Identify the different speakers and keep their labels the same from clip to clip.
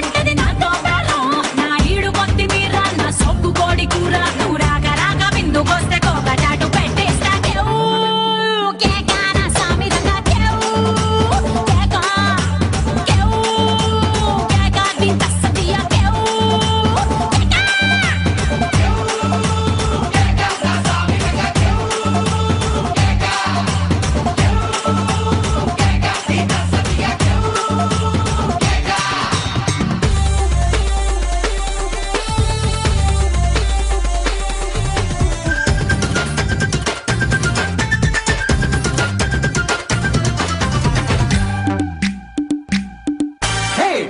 Speaker 1: ఉంటది నాతో బేరం నా ఈడు కొత్తిమీర నా సొక్కు కోడి కూర నువ్వు రాక రాక విందుకొస్తే కోక చాటు పెట్టేస్తా కేవ్ కేక నా సామి రంగా కేవ్ కేక కేవ్ కేక ది తస్సదియా కేవ్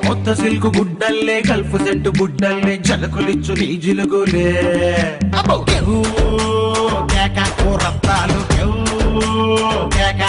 Speaker 2: కొత్త సిల్కు గుడ్డల్లే గల్ఫ్ సెంటు గుడ్డల్లే జలకులిచ్చు నీ జిలుగులే అబ్బో కేక ఓ రత్తాలు కేక